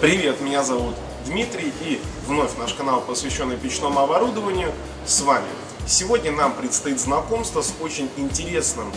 Привет, меня зовут Дмитрий, и вновь наш канал, посвященный печному оборудованию, с вами. Сегодня нам предстоит знакомство с очень интересным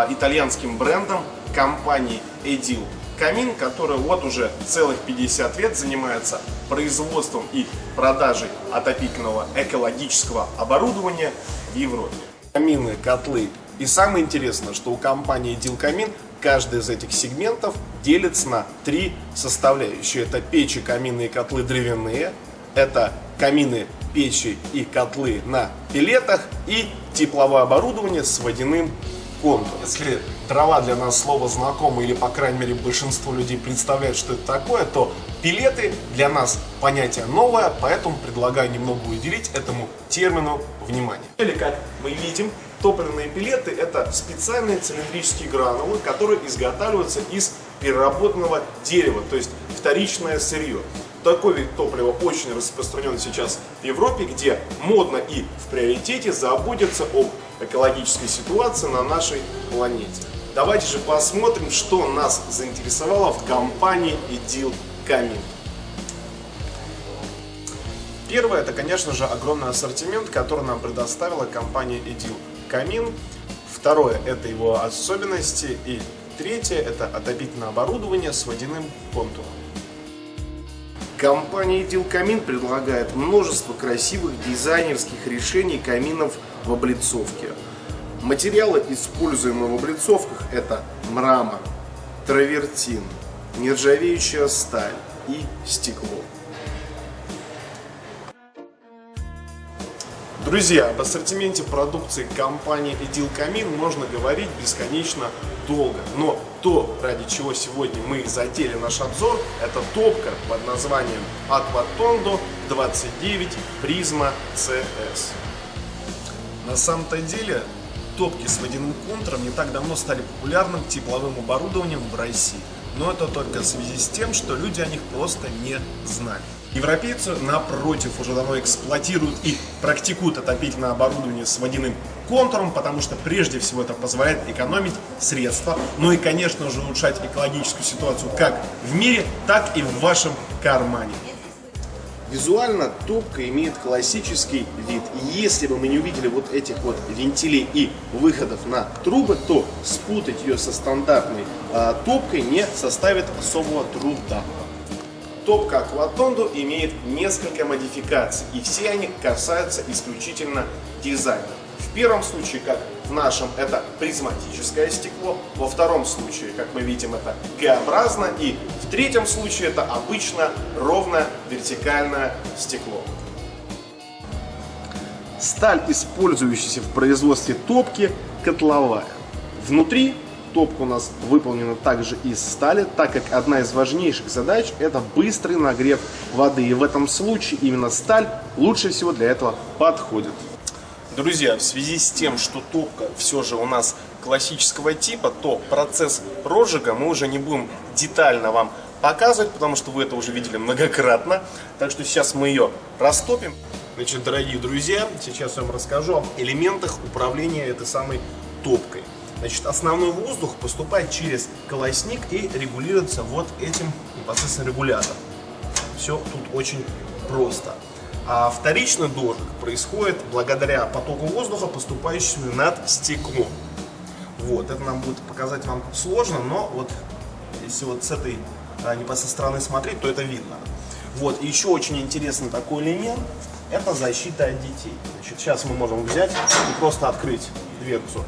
итальянским брендом компании Edil Камин, которая вот уже целых 50 лет занимается производством и продажей отопительного экологического оборудования в Европе. Камины, котлы. И самое интересное, что у компании Edil Камин каждый из этих сегментов делится на три составляющие. Это печи, камины и котлы дровяные, это камины, печи и котлы на пеллетах и тепловое оборудование с водяным контуром. Если дрова для нас слово знакомо, или по крайней мере большинство людей представляет, что это такое, то пеллеты для нас понятие новое, поэтому предлагаю немного уделить этому термину внимание. Или как мы видим, топливные пеллеты — это специальные цилиндрические гранулы, которые изготавливаются из переработанного дерева, то есть вторичное сырье. Такой вид топлива очень распространен сейчас в Европе, где модно и в приоритете заботиться об экологической ситуации на нашей планете. Давайте же посмотрим, что нас заинтересовало в компании Edil Камин. Первое — это, конечно же, огромный ассортимент, который нам предоставила компания Edil Камин. Второе — это его особенности. И третье — это отопительное оборудование с водяным контуром. Компания Edil Камин предлагает множество красивых дизайнерских решений каминов в облицовке. Материалы, используемые в облицовках, это мрамор, травертин, нержавеющая сталь и стекло. Друзья, об ассортименте продукции компании Edil Камин можно говорить бесконечно долго, но то, ради чего сегодня мы затеяли наш обзор, это топка под названием Aquatondo 29 Prisma CS. На самом-то деле, топки с водяным контуром не так давно стали популярным тепловым оборудованием в России, но это только в связи с тем, что люди о них просто не знали. Европейцы, напротив, уже давно эксплуатируют и практикуют отопительное оборудование с водяным контуром, потому что прежде всего это позволяет экономить средства, ну и, конечно же, улучшать экологическую ситуацию как в мире, так и в вашем кармане. Визуально топка имеет классический вид. И если бы мы не увидели вот этих вот вентилей и выходов на трубы, то спутать ее со стандартной топкой не составит особого труда. Топка Aquatondo имеет несколько модификаций, и все они касаются исключительно дизайна. В первом случае, как в нашем, это призматическое стекло, во втором случае, как мы видим, это Г-образно, и в третьем случае это обычно ровное вертикальное стекло. Сталь, использующаяся в производстве топки, котловая. Внутри топка у нас выполнена также из стали, так как одна из важнейших задач — это быстрый нагрев воды. И в этом случае именно сталь лучше всего для этого подходит. Друзья, в связи с тем, что топка все же у нас классического типа, то процесс розжига мы уже не будем детально вам показывать, потому что вы это уже видели многократно. Так что сейчас мы ее растопим. Значит, дорогие друзья, сейчас я вам расскажу об элементах управления этой самой топкой. Значит, основной воздух поступает через колосник и регулируется вот этим непосредственно регулятором. Все тут очень просто. А вторичный дождик происходит благодаря потоку воздуха, поступающему над стеклом. Вот, это нам будет показать вам сложно, но вот если вот с этой непосредственно стороны смотреть, то это видно. Вот, и еще очень интересный такой элемент — это защита от детей. Значит, сейчас мы можем взять и просто открыть дверцу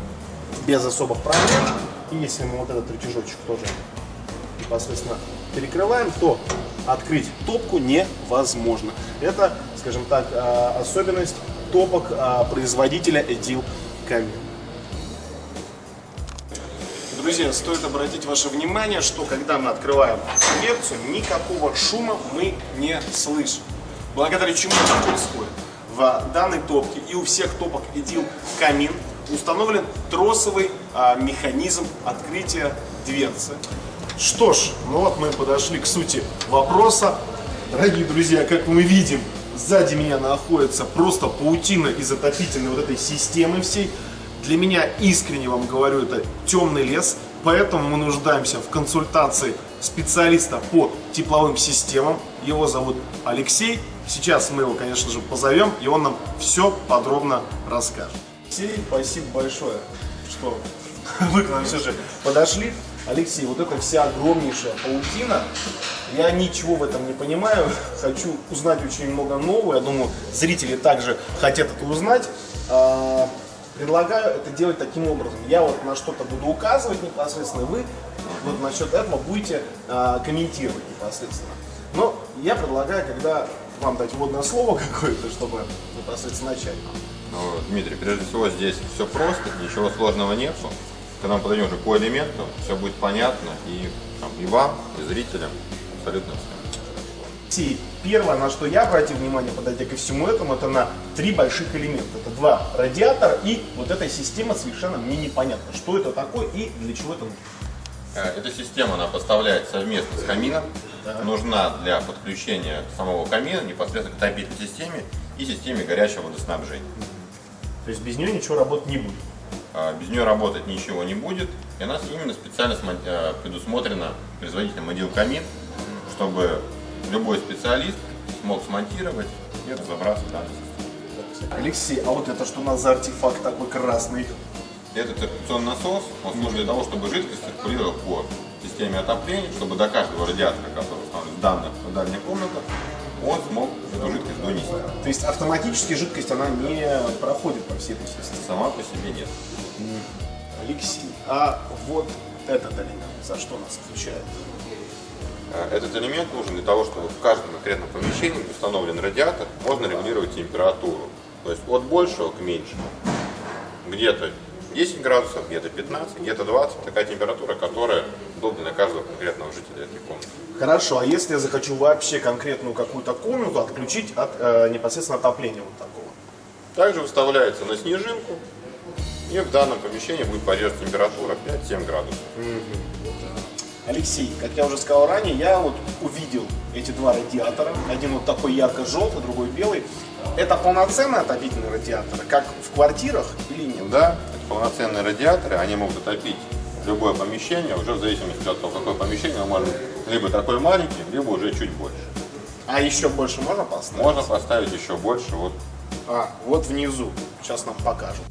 без особых проблем. И если мы вот этот рычажочек тоже непосредственно перекрываем, то открыть топку невозможно. Это, скажем так, особенность топок производителя Edil Камин. Друзья, стоит обратить ваше внимание, что когда мы открываем дверцу, никакого шума мы не слышим. Благодаря чему это происходит? В данной топке и у всех топок Edil Камин установлен тросовый механизм открытия дверцы. Что ж, ну вот мы подошли к сути вопроса. Дорогие друзья, как мы видим, сзади меня находится просто паутина из отопительной вот этой системы всей. Для меня, искренне вам говорю, это темный лес. поэтому мы нуждаемся в консультации специалиста по тепловым системам. Его зовут Алексей. Сейчас мы его, конечно же, позовем, и он нам все подробно расскажет. Алексей, спасибо большое, что вы к нам все же подошли. Алексей, вот эта вся огромнейшая паутина, я ничего в этом не понимаю, хочу узнать очень много нового, я думаю, зрители также хотят это узнать. Предлагаю это делать таким образом. Я вот на что-то буду указывать непосредственно, вы вот насчет этого будете комментировать непосредственно. Но я предлагаю, когда вам дать вводное слово какое-то, чтобы непосредственно начать. Ну, Дмитрий, прежде всего здесь все просто, ничего сложного нету. Когда мы подойдем уже по элементу, все будет понятно и вам, и зрителям, абсолютно все. Первое, на что я обратил внимание, подойдя ко всему этому, это на 3 больших элемента. Это 2 радиатора и вот эта система совершенно мне непонятно, что это такое и для чего это нужно. Эта система, она поставляется совместно с камином, нужна для подключения самого камина непосредственно к отопительной системе и системе горячего водоснабжения. То есть без нее ничего работать не будет? Без нее работать ничего не будет, и у нас именно специально предусмотрено производителем Modil Камин, чтобы любой специалист смог смонтировать и разобраться в данной системе. Алексей, а вот это что у нас за артефакт такой красный? Это циркуляционный насос, он служит для того, чтобы жидкость циркулировала по системе отопления, чтобы до каждого радиатора, который установлен в дальних комнатах, он смог эту жидкость донести. То есть автоматически жидкость она не проходит по всей этой системе? Сама по себе нет. Алексей, а вот этот элемент за что нас отвечает? Этот элемент нужен для того, чтобы в каждом конкретном помещении, где установлен радиатор, можно регулировать температуру. То есть от большего к меньшему. Где-то 10 градусов, где-то 15, где-то 20. Такая температура, которая удобна для каждого конкретного жителя этой комнаты. Хорошо, а если я захочу вообще конкретную какую-то комнату отключить от непосредственно отопления вот такого? Также выставляется на снежинку, и в данном помещении будет поддерживаться температура 5-7 градусов. Алексей, как я уже сказал ранее, я вот увидел эти 2 радиатора. Один вот такой ярко-желтый, другой белый. Это полноценные отопительные радиаторы, как в квартирах или нет? Да, это полноценные радиаторы, они могут отопить любое помещение, уже в зависимости от того, какое помещение, он может быть либо такой маленький, либо уже чуть больше. А еще больше можно поставить? Можно поставить еще больше. Вот. Вот внизу. Сейчас нам покажут.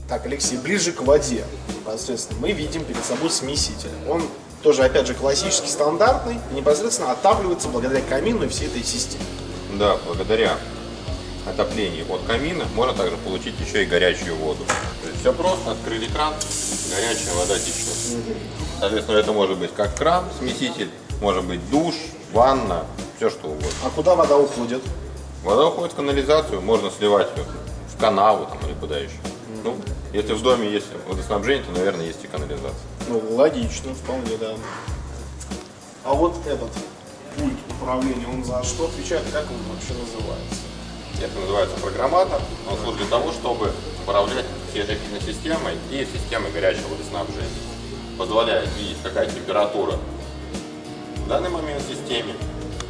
Так, Алексей, ближе к воде непосредственно мы видим перед собой смеситель. Он тоже, опять же, классический, стандартный, непосредственно отапливается благодаря камину и всей этой системе. Да, благодаря отоплению от камина можно также получить еще и горячую воду. То есть все просто, открыли кран, горячая вода течет. Соответственно, это может быть как кран, смеситель, может быть душ, ванна, все что угодно. А куда вода уходит? Вода уходит в канализацию, можно сливать ее в канаву там, или куда еще. Ну, если в доме есть водоснабжение, то, наверное, есть и канализация. Ну, логично, вполне, да. А вот этот пульт управления, он за что отвечает, как он вообще называется? Это называется программатор. Он служит для того, чтобы управлять всей отопительной системой и системой горячего водоснабжения. Позволяет видеть, какая температура в данный момент в системе.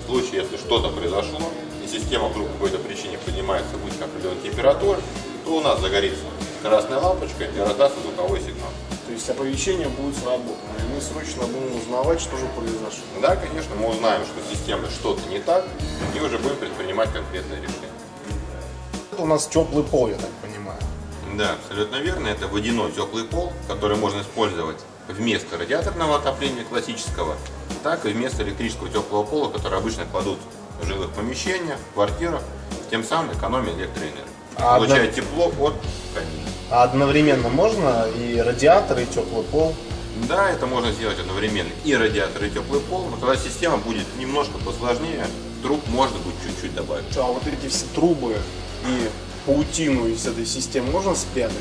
В случае, если что-то произошло, и система вдруг по какой-то причине поднимается выше определенной температуры, то у нас загорится красная лампочка и раздастся звуковой сигнал. То есть оповещение будет сработано, и мы срочно будем узнавать, что же произошло. Да, конечно, мы узнаем, что с системой что-то не так, и уже будем предпринимать конкретное решение. Это у нас теплый пол, я так понимаю. Да, абсолютно верно. Это водяной теплый пол, который можно использовать вместо радиаторного отопления классического, так и вместо электрического теплого пола, который обычно кладут в жилых помещениях, в квартирах, тем самым экономя электроэнергию. Получая тепло от камина. А одновременно можно и радиатор, и теплый пол? Да, это можно сделать одновременно и радиатор, и теплый пол, но когда система будет немножко посложнее, труб можно будет чуть-чуть добавить. А вот эти все трубы и паутину из этой системы можно спрятать?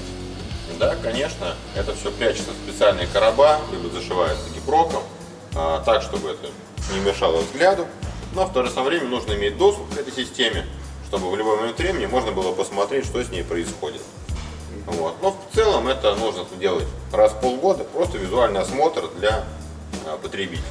Да, конечно, это все прячется в специальные короба, либо зашивается гипроком, так, чтобы это не мешало взгляду. Но в то же самое время нужно иметь доступ к этой системе, чтобы в любой момент времени можно было посмотреть, что с ней происходит. Вот. Но в целом это нужно делать раз в полгода, просто визуальный осмотр для потребителя.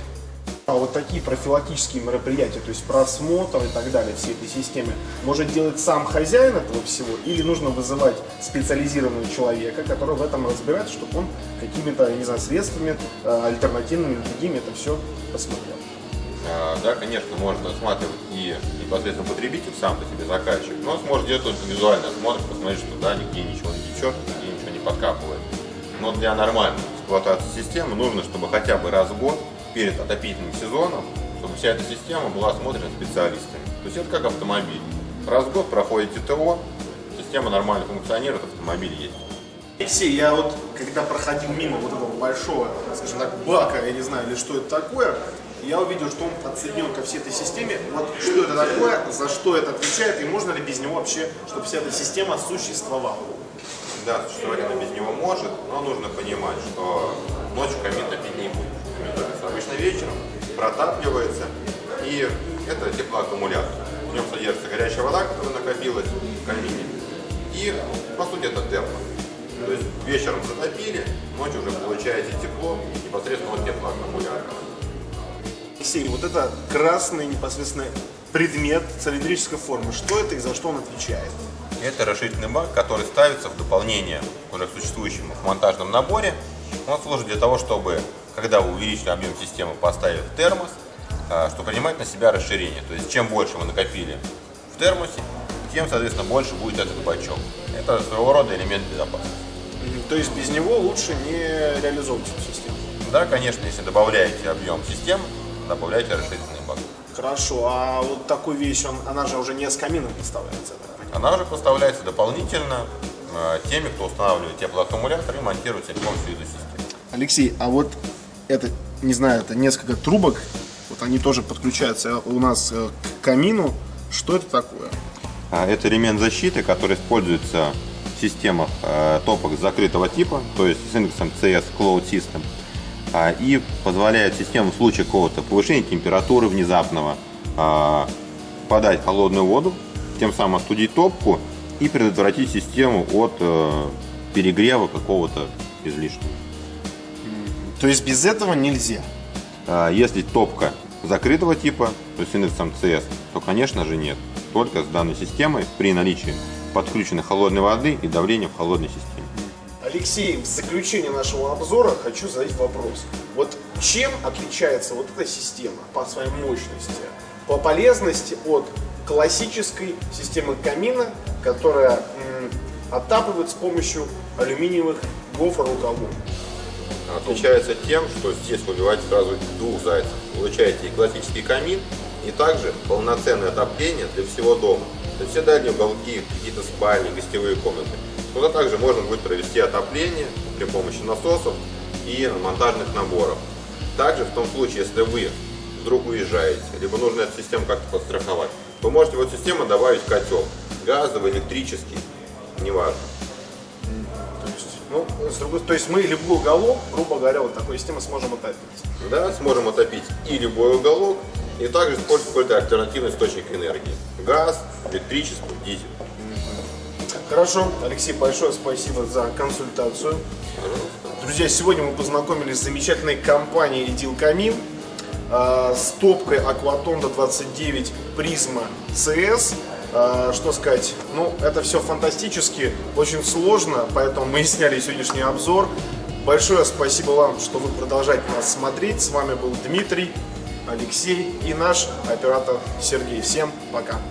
А вот такие профилактические мероприятия, то есть просмотр и так далее всей этой системы, может делать сам хозяин этого всего, или нужно вызывать специализированного человека, который в этом разбирается, чтобы он какими-то, не знаю, средствами альтернативными, другими это все посмотрел? Да, конечно, можно осматривать и непосредственно потребитель, сам по себе заказчик, но он сможет делать только визуально осмотр, посмотреть, что да, нигде ничего не течет, нигде ничего не подкапывает. Но для нормальной эксплуатации системы нужно, чтобы хотя бы раз в год перед отопительным сезоном, чтобы вся эта система была осмотрена специалистами. То есть это как автомобиль. Раз в год проходите ТО, система нормально функционирует, автомобиль есть. Алексей, я вот когда проходил мимо вот этого большого, скажем так, бака, я не знаю, или что это такое, я увидел, что он подсоединен ко всей этой системе. Вот что это такое, за что это отвечает, и можно ли без него вообще, чтобы вся эта система существовала? Да, существовать она без него может, но нужно понимать, что ночью камин топить не будет. Обычно вечером протапливается, и это теплоаккумулятор. В нем содержится горячая вода, которая накопилась в камине, и по сути это термо. То есть вечером затопили, ночью уже получаете тепло непосредственно от теплоаккумулятора. Алексей, вот это красный непосредственно предмет цилиндрической формы, что это и за что он отвечает? Это расширительный бак, который ставится в дополнение уже к существующему в монтажном наборе. Он служит для того, чтобы, когда вы увеличили объем системы, поставив термос, что принимать на себя расширение. То есть, чем больше вы накопили в термосе, тем, соответственно, больше будет этот бачок. Это своего рода элемент безопасности. То есть, без него лучше не реализовывать эту систему? Да, конечно, если добавляете объем системы, добавляйте расширительный бак. Хорошо, а вот такую вещь, она же уже не с камином поставляется? Она уже поставляется дополнительно теми, кто устанавливает теплоаккумулятор и монтирует целиком всю эту систему. Алексей, а вот это, не знаю, это несколько трубок, вот они тоже подключаются у нас к камину. Что это такое? Это элемент защиты, который используется в системах топок закрытого типа, то есть с индексом CS Cloud System, и позволяет систему в случае какого-то повышения температуры внезапного подать холодную воду, тем самым остудить топку и предотвратить систему от перегрева какого-то излишнего. То есть без этого нельзя? Если топка закрытого типа, то есть с индексом CS, то, конечно же, нет. Только с данной системой при наличии подключенной холодной воды и давления в холодной системе. Алексей, в заключение нашего обзора хочу задать вопрос. Вот чем отличается вот эта система по своей мощности, по полезности от классической системы камина, которая оттапливает с помощью алюминиевых гофрорукавов? Отличается тем, что здесь вы убиваете сразу двух зайцев. Получаете и классический камин, и также полноценное отопление для всего дома. То есть все дальние уголки, какие-то спальни, гостевые комнаты. Туда также можно будет провести отопление при помощи насосов и монтажных наборов. Также в том случае, если вы вдруг уезжаете, либо нужно эту систему как-то подстраховать, вы можете в эту систему добавить котел, газовый, электрический, неважно. То есть мы любой уголок, грубо говоря, вот такой системой сможем отопить. Да, сможем отопить и любой уголок, и также использовать какой-то альтернативный источник энергии. Газ, электричество, дизель. Хорошо, Алексей, большое спасибо за консультацию. Пожалуйста. Друзья, сегодня мы познакомились с замечательной компанией Edilcamin, с топкой Aquatonda 29 Prisma CS. Что сказать, это все фантастически, очень сложно, поэтому мы и сняли сегодняшний обзор. Большое спасибо вам, что вы продолжаете нас смотреть. С вами был Дмитрий, Алексей и наш оператор Сергей. Всем пока!